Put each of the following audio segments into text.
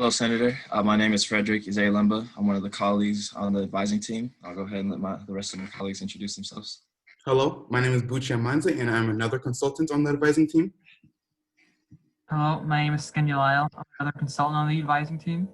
Hello, Senator. My name is Frederick Izealemba. I'm one of the colleagues on the advising team. I'll go ahead and let the rest of my colleagues introduce themselves. Hello, my name is Buchi Amanze, and I'm another consultant on the advising team. Hello, my name is Skenya Lyle. I'm another consultant on the advising team.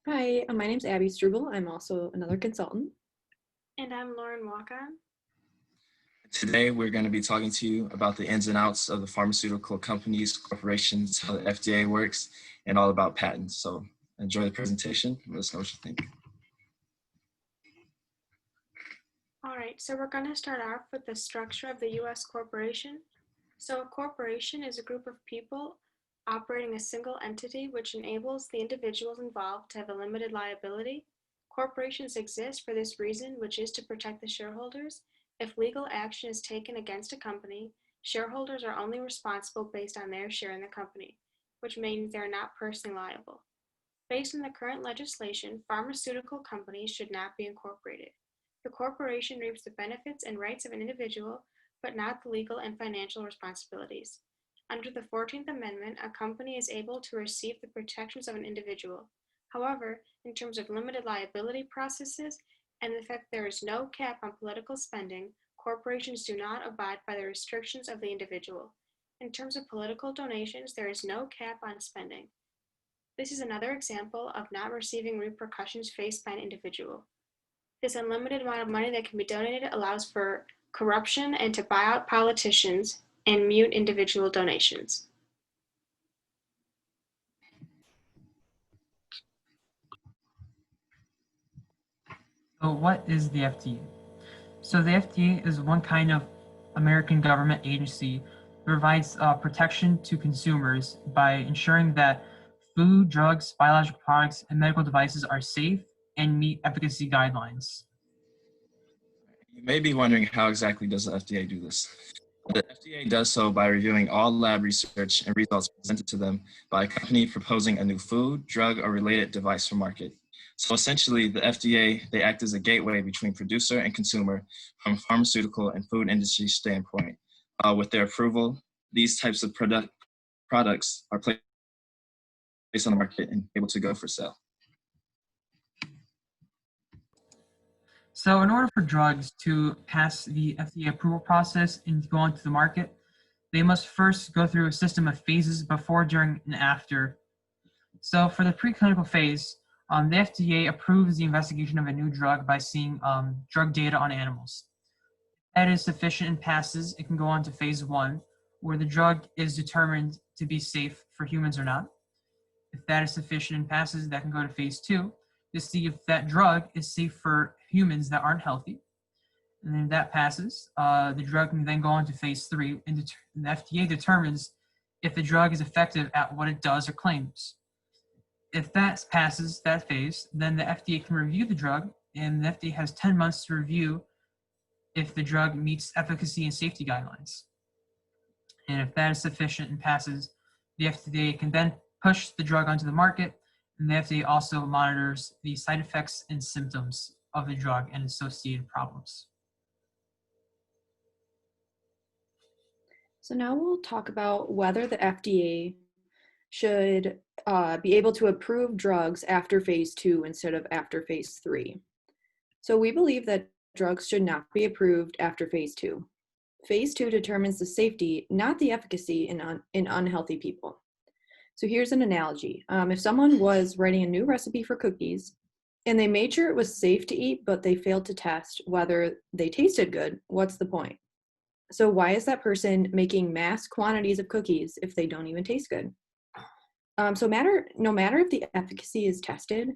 Hi, my name is Abby Struble. I'm also another consultant. And I'm Lauren Walker. Today, we're going to be talking to you about the ins and outs of the pharmaceutical companies, corporations, how the FDA works, and all about patents. So enjoy the presentation. Let us know what you think. All right, so we're going to start off with the structure of the U.S. corporation. So a corporation is a group of people operating a single entity which enables the individuals involved to have a limited liability. Corporations exist for this reason, which is to protect the shareholders. If legal action is taken against a company, shareholders are only responsible based on their share in the company, which means they are not personally liable. Based on the current legislation, pharmaceutical companies should not be incorporated. The corporation reaps the benefits and rights of an individual, but not the legal and financial responsibilities. Under the 14th Amendment, a company is able to receive the protections of an individual. However, in terms of limited liability processes and the fact there is no cap on political spending, corporations do not abide by the restrictions of the individual. In terms of political donations, there is no cap on spending. This is another example of not receiving repercussions faced by an individual. This unlimited amount of money that can be donated allows for corruption and to buy out politicians and mute individual donations. So what is the FDA? So the FDA is one kind of American government agency that provides protection to consumers by ensuring that food, drugs, biological products, and medical devices are safe and meet efficacy guidelines. You may be wondering how exactly does the FDA do this? The FDA does so by reviewing all lab research and results presented to them by a company proposing a new food, drug, or related device for market. So essentially, the FDA, they act as a gateway between producer and consumer from a pharmaceutical and food industry standpoint. With their approval, these types of products are placed on the market and able to go for sale. So in order for drugs to pass the FDA approval process and go onto the market, they must first go through a system of phases before, during, and after. So for the preclinical phase, the FDA approves the investigation of a new drug by seeing drug data on animals. If that is sufficient and passes, it can go on to phase 1, where the drug is determined to be safe for humans or not. If that is sufficient and passes, that can go to phase 2 to see if that drug is safe for humans that aren't healthy. And then if that passes, the drug can then go on to phase 3, and the FDA determines if the drug is effective at what it does or claims. If that passes that phase, then the FDA can review the drug, and the FDA has 10 months to review if the drug meets efficacy and safety guidelines. And if that is sufficient and passes, the FDA can then push the drug onto the market, and the FDA also monitors the side effects and symptoms of the drug and associated problems. So now we'll talk about whether the FDA should be able to approve drugs after phase 2 instead of after phase 3. So we believe that drugs should not be approved after phase 2. Phase 2 determines the safety, not the efficacy in unhealthy people. So here's an analogy. If someone was writing a new recipe for cookies and they made sure it was safe to eat, but they failed to test whether they tasted good, what's the point? So why is that person making mass quantities of cookies if they don't even taste good? No matter if the efficacy is tested,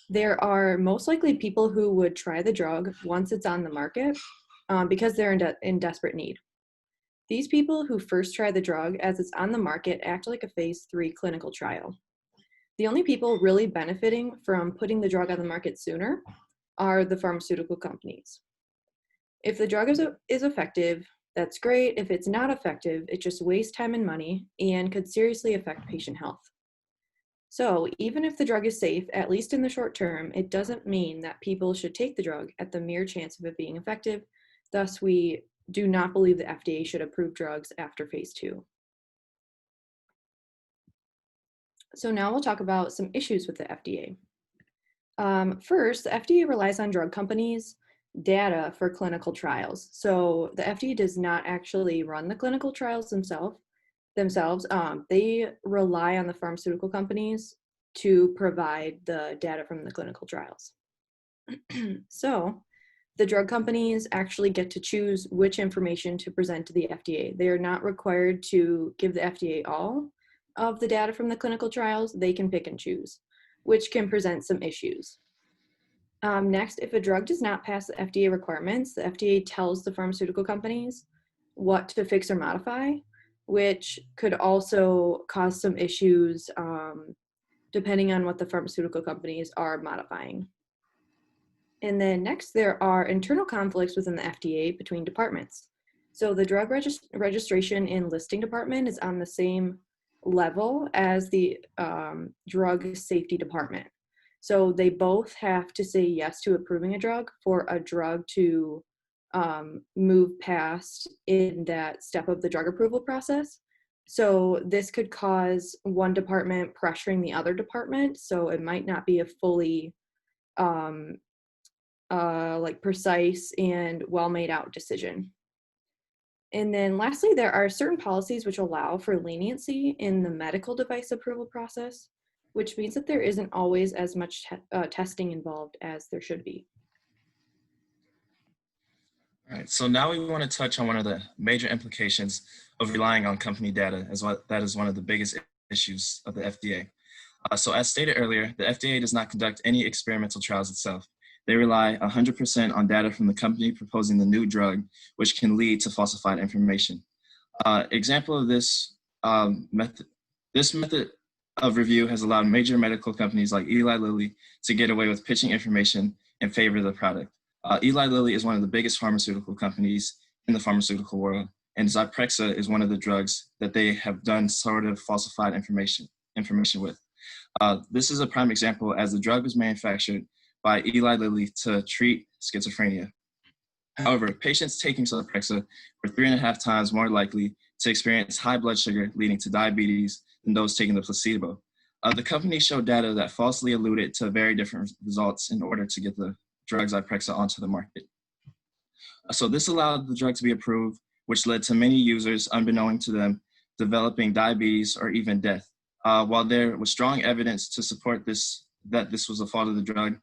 there are most likely people who would try the drug once it's on the market because they're in desperate need. These people who first try the drug as it's on the market act like a phase 3 clinical trial. The only people really benefiting from putting the drug on the market sooner are the pharmaceutical companies. If the drug is effective, that's great. If it's not effective, it just wastes time and money and could seriously affect patient health. So even if the drug is safe, at least in the short term, it doesn't mean that people should take the drug at the mere chance of it being effective. Thus, we do not believe the FDA should approve drugs after phase 2. So now we'll talk about some issues with the FDA. First, the FDA relies on drug companies' data for clinical trials. So the FDA does not actually run the clinical trials themselves. They rely on the pharmaceutical companies to provide the data from the clinical trials. So the drug companies actually get to choose which information to present to the FDA. They are not required to give the FDA all of the data from the clinical trials. They can pick and choose, which can present some issues. Next, if a drug does not pass the FDA requirements, the FDA tells the pharmaceutical companies what to fix or modify, which could also cause some issues depending on what the pharmaceutical companies are modifying. And then next, there are internal conflicts within the FDA between departments. So the drug registration and listing department is on the same level as the drug safety department. So they both have to say yes to approving a drug for a drug to move past in that step of the drug approval process. So this could cause one department pressuring the other department. So it might not be a fully like precise and well made out decision. And then lastly, there are certain policies which allow for leniency in the medical device approval process, which means that there isn't always as much testing involved as there should be. All right, so now we want to touch on one of the major implications of relying on company data, as well. That is one of the biggest issues of the FDA. So as stated earlier, the FDA does not conduct any experimental trials itself. They rely 100% on data from the company proposing the new drug, which can lead to falsified information. Example of this method of review has allowed major medical companies like Eli Lilly to get away with pitching information in favor of the product. Eli Lilly is one of the biggest pharmaceutical companies in the pharmaceutical world, and Zyprexa is one of the drugs that they have done sort of falsified information with. This is a prime example, as the drug was manufactured by Eli Lilly to treat schizophrenia. However, patients taking Zyprexa were 3.5 times more likely to experience high blood sugar, leading to diabetes, than those taking the placebo. The company showed data that falsely alluded to very different results in order to get the drug Zyprexa onto the market. So this allowed the drug to be approved, which led to many users, unbeknown to them, developing diabetes or even death. While there was strong evidence to support this, that this was a fault of the drug,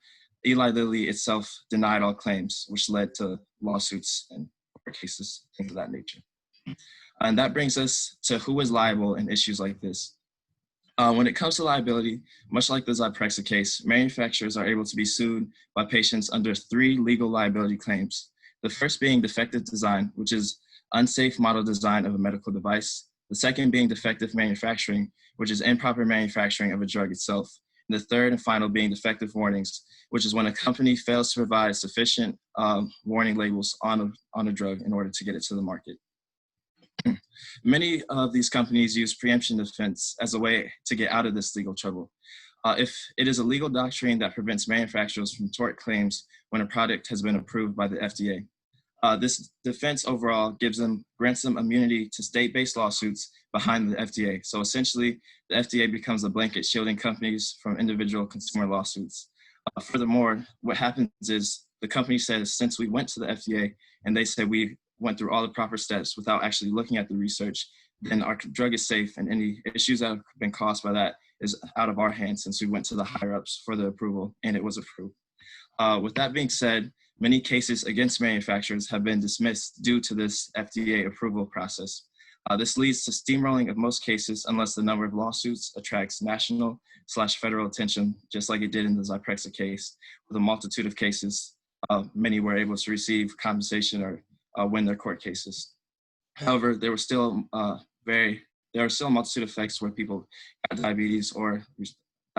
Eli Lilly itself denied all claims, which led to lawsuits and court cases, things of that nature. And that brings us to who is liable in issues like this. When it comes to liability, much like the Zyprexa case, manufacturers are able to be sued by patients under 3 legal liability claims. The first being defective design, which is unsafe model design of a medical device. The second being defective manufacturing, which is improper manufacturing of a drug itself. And the third and final being defective warnings, which is when a company fails to provide sufficient warning labels on a drug in order to get it to the market. Many of these companies use preemption defense as a way to get out of this legal trouble. If it is a legal doctrine that prevents manufacturers from tort claims when a product has been approved by the FDA. This defense overall grants them immunity to state-based lawsuits behind the FDA. So essentially, the FDA becomes a blanket shielding companies from individual consumer lawsuits. Furthermore, what happens is the company says, since we went to the FDA and they said we went through all the proper steps without actually looking at the research, then our drug is safe, and any issues that have been caused by that is out of our hands, since we went to the higher ups for the approval and it was approved. With that being said, many cases against manufacturers have been dismissed due to this FDA approval process. This leads to steamrolling of most cases unless the number of lawsuits attracts national/federal attention, just like it did in the Zyprexa case. With a multitude of cases, many were able to receive compensation or win their court cases. However, there are still a multitude of effects where people got diabetes or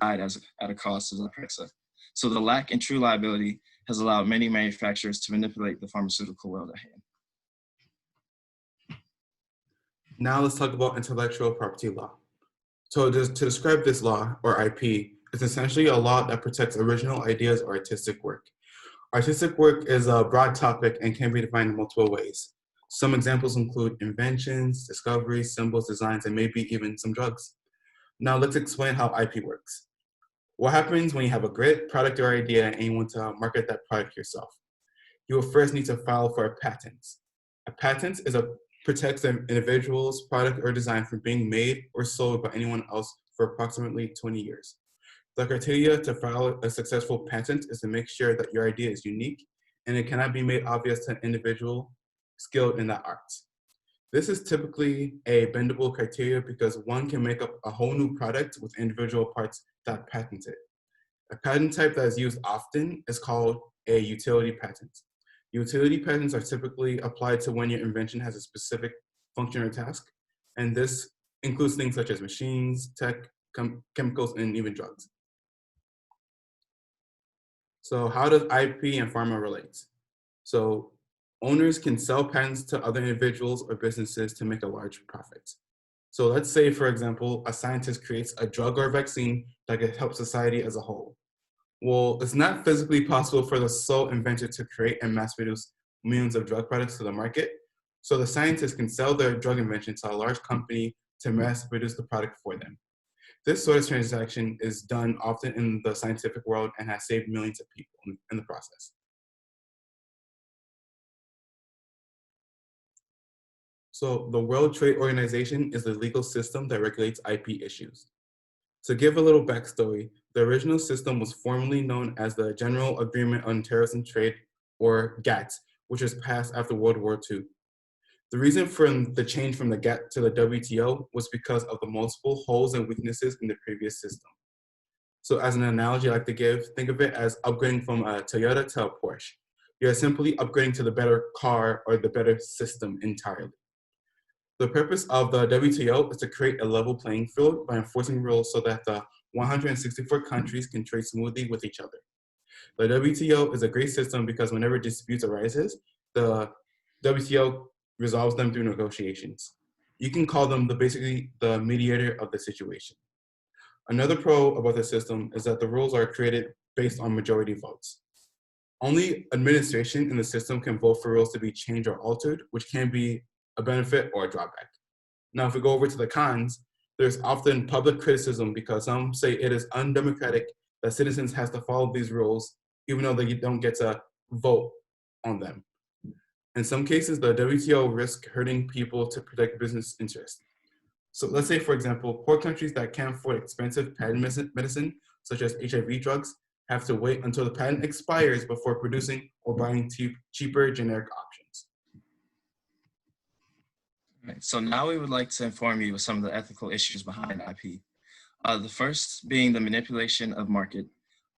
died at a cost of Zyprexa. So the lack in true liability has allowed many manufacturers to manipulate the pharmaceutical world at hand. Now let's talk about intellectual property law. So to describe this law, or IP, it's essentially a law that protects original ideas or artistic work. Artistic work is a broad topic and can be defined in multiple ways. Some examples include inventions, discoveries, symbols, designs, and maybe even some drugs. Now let's explain how IP works. What happens when you have a great product or idea and you want to market that product yourself? You will first need to file for a patent. A patent protects an individual's product or design from being made or sold by anyone else for approximately 20 years. The criteria to file a successful patent is to make sure that your idea is unique and it cannot be made obvious to an individual skilled in that art. This is typically a bendable criteria because one can make up a whole new product with individual parts that are patented. A patent type that is used often is called a utility patent. Utility patents are typically applied to when your invention has a specific function or task, and this includes things such as machines, tech, chemicals, and even drugs. So how does IP and pharma relate? So owners can sell patents to other individuals or businesses to make a large profit. So let's say, for example, a scientist creates a drug or vaccine that could help society as a whole. Well, it's not physically possible for the sole inventor to create and mass produce millions of drug products to the market. So the scientist can sell their drug invention to a large company to mass produce the product for them. This sort of transaction is done often in the scientific world and has saved millions of people in the process. So the World Trade Organization is the legal system that regulates IP issues. To give a little backstory, the original system was formerly known as the General Agreement on Terrorism Trade, or GATT, which was passed after World War II. The reason for the change from the GATT to the WTO was because of the multiple holes and weaknesses in the previous system. So as an analogy I like to give, think of it as upgrading from a Toyota to a Porsche. You're simply upgrading to the better car or the better system entirely. The purpose of the WTO is to create a level playing field by enforcing rules so that the 164 countries can trade smoothly with each other. The WTO is a great system because whenever disputes arises, the WTO resolves them through negotiations. You can call them basically the mediator of the situation. Another pro about the system is that the rules are created based on majority votes. Only administration in the system can vote for rules to be changed or altered, which can be a benefit or a drawback. Now, if we go over to the cons, there's often public criticism because some say it is undemocratic that citizens have to follow these rules, even though they don't get to vote on them. In some cases, the WTO risks hurting people to protect business interests. So let's say, for example, poor countries that can't afford expensive patent medicine, such as HIV drugs, have to wait until the patent expires before producing or buying cheaper generic options. Right, so now we would like to inform you of some of the ethical issues behind IP. The first being the manipulation of market.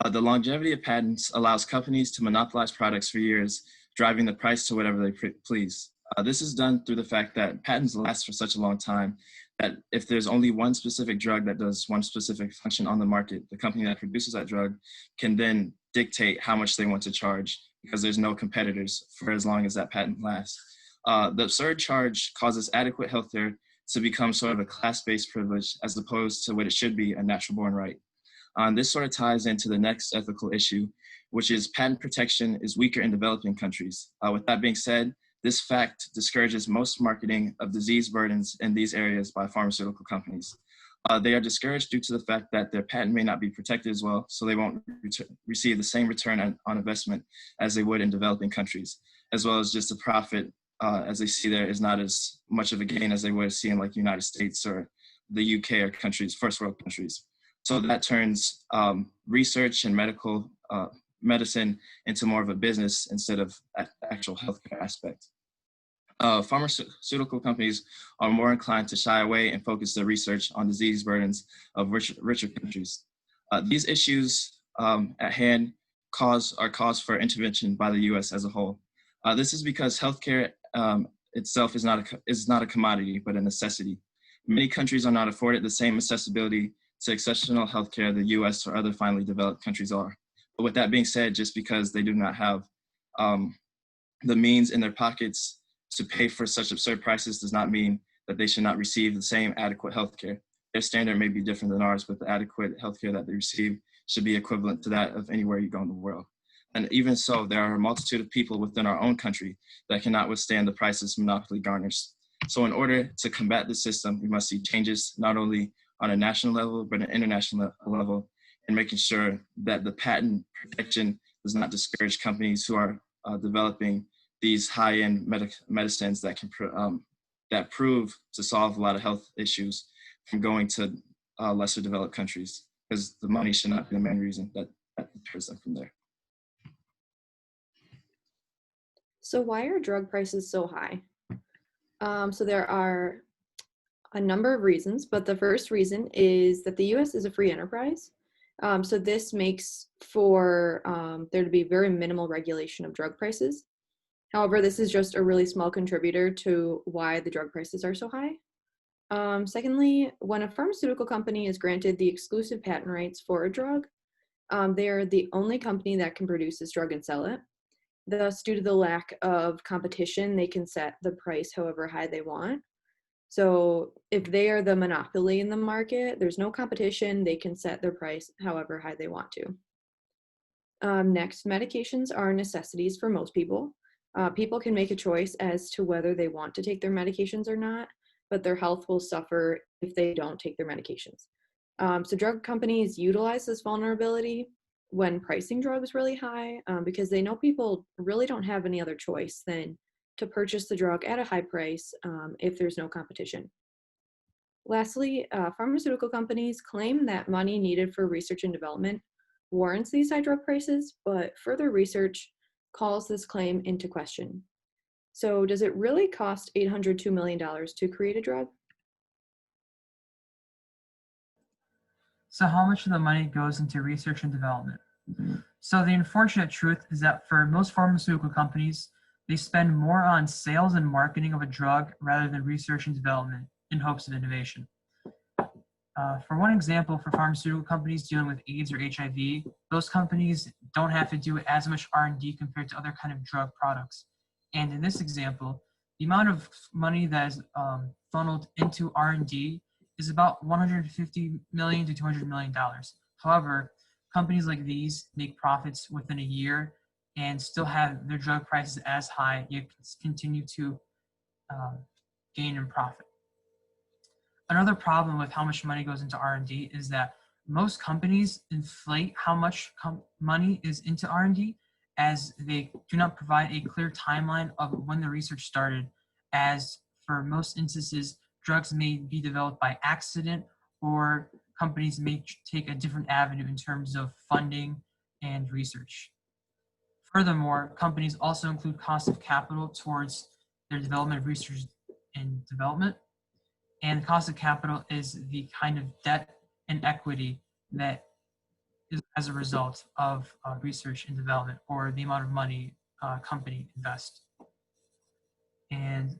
The longevity of patents allows companies to monopolize products for years, driving the price to whatever they please. This is done through the fact that patents last for such a long time that if there's only one specific drug that does one specific function on the market, the company that produces that drug can then dictate how much they want to charge because there's no competitors for as long as that patent lasts. The absurd charge causes adequate healthcare to become sort of a class-based privilege as opposed to what it should be, a natural-born right. This sort of ties into the next ethical issue, which is patent protection is weaker in developing countries. With that being said, this fact discourages most marketing of disease burdens in these areas by pharmaceutical companies. They are discouraged due to the fact that their patent may not be protected as well, so they won't receive the same return on investment as they would in developing countries, as well as just the profit as they see there is not as much of a gain as they would see in like the United States or the UK or countries, first world countries. So that turns research and medicine into more of a business instead of actual healthcare aspect. Pharmaceutical companies are more inclined to shy away and focus their research on disease burdens of richer countries. These issues at hand are cause for intervention by the US as a whole. This is because healthcare itself is not a commodity, but a necessity. Many countries are not afforded the same accessibility to exceptional healthcare the US or other finely developed countries are. But with that being said, just because they do not have the means in their pockets to pay for such absurd prices does not mean that they should not receive the same adequate healthcare. Their standard may be different than ours, but the adequate healthcare that they receive should be equivalent to that of anywhere you go in the world. And even so, there are a multitude of people within our own country that cannot withstand the prices monopoly garners. So in order to combat the system, we must see changes not only on a national level, but an international level, and making sure that the patent protection does not discourage companies who are developing these high-end medicines that can that prove to solve a lot of health issues from going to lesser developed countries, because the money should not be the main reason that deters them from there. So why are drug prices so high? So there are a number of reasons, but the first reason is that the US is a free enterprise. So this makes for there to be very minimal regulation of drug prices. However, this is just a really small contributor to why the drug prices are so high. Secondly, when a pharmaceutical company is granted the exclusive patent rights for a drug, they are the only company that can produce this drug and sell it. Thus, due to the lack of competition, they can set the price however high they want. So if they are the monopoly in the market, there's no competition, they can set their price however high they want to. Next, medications are necessities for most people. People can make a choice as to whether they want to take their medications or not, but their health will suffer if they don't take their medications. So drug companies utilize this vulnerability when pricing drugs really high because they know people really don't have any other choice than to purchase the drug at a high price if there's no competition. Lastly, pharmaceutical companies claim that money needed for research and development warrants these high drug prices, but further research calls this claim into question. So does it really cost $802 million to create a drug? So how much of the money goes into research and development? So the unfortunate truth is that for most pharmaceutical companies, they spend more on sales and marketing of a drug rather than research and development in hopes of innovation. For one example, for pharmaceutical companies dealing with AIDS or HIV, those companies don't have to do as much R&D compared to other kind of drug products. And in this example, the amount of money that is funneled into R&D is about $150 million to $200 million. However, companies like these make profits within a year and still have their drug prices as high, yet continue to gain in profit. Another problem with how much money goes into R&D is that most companies inflate how much money is into R&D as they do not provide a clear timeline of when the research started, as for most instances, drugs may be developed by accident or companies may take a different avenue in terms of funding and research. Furthermore, companies also include cost of capital towards their development of research and development. And the cost of capital is the kind of debt and equity that is as a result of research and development, or the amount of money a company invests. And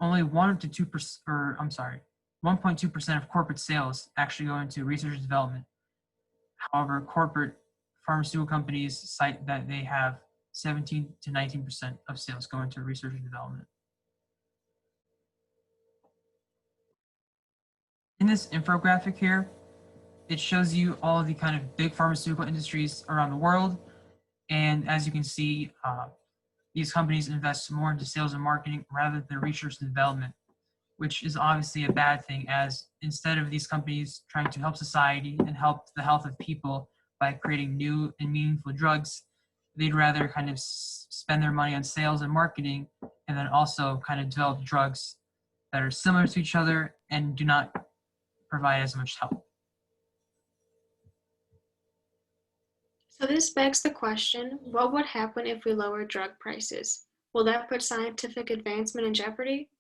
only 1.2% of corporate sales actually go into research and development. However, corporate pharmaceutical companies cite that they have 17 to 19% of sales go into research and development. In this infographic here, it shows you all of the kind of big pharmaceutical industries around the world. And as you can see, these companies invest more into sales and marketing rather than research and development, which is obviously a bad thing, as instead of these companies trying to help society and help the health of people by creating new and meaningful drugs, they'd rather kind of spend their money on sales and marketing and then also kind of develop drugs that are similar to each other and do not provide as much help. So this begs the question, what would happen if we lower drug prices? Will that put scientific advancement in jeopardy?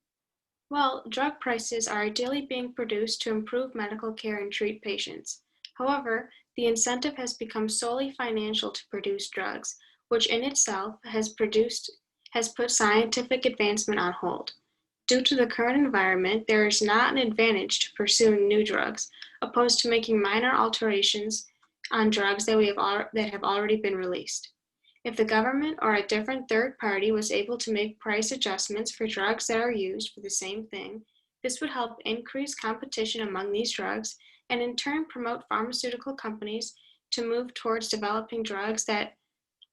Well, drug prices are ideally being produced to improve medical care and treat patients. However, the incentive has become solely financial to produce drugs, which in itself has put scientific advancement on hold. Due to the current environment, there is not an advantage to pursuing new drugs, opposed to making minor alterations on drugs that have already been released. If the government or a different third party was able to make price adjustments for drugs that are used for the same thing, this would help increase competition among these drugs and in turn promote pharmaceutical companies to move towards developing drugs that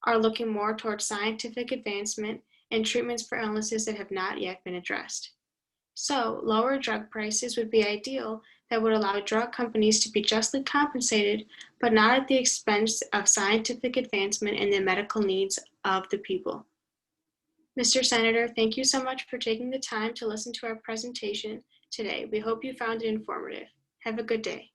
are looking more towards scientific advancement and treatments for illnesses that have not yet been addressed. So, lower drug prices would be ideal that would allow drug companies to be justly compensated, but not at the expense of scientific advancement and the medical needs of the people. Mr. Senator, thank you so much for taking the time to listen to our presentation today. We hope you found it informative. Have a good day.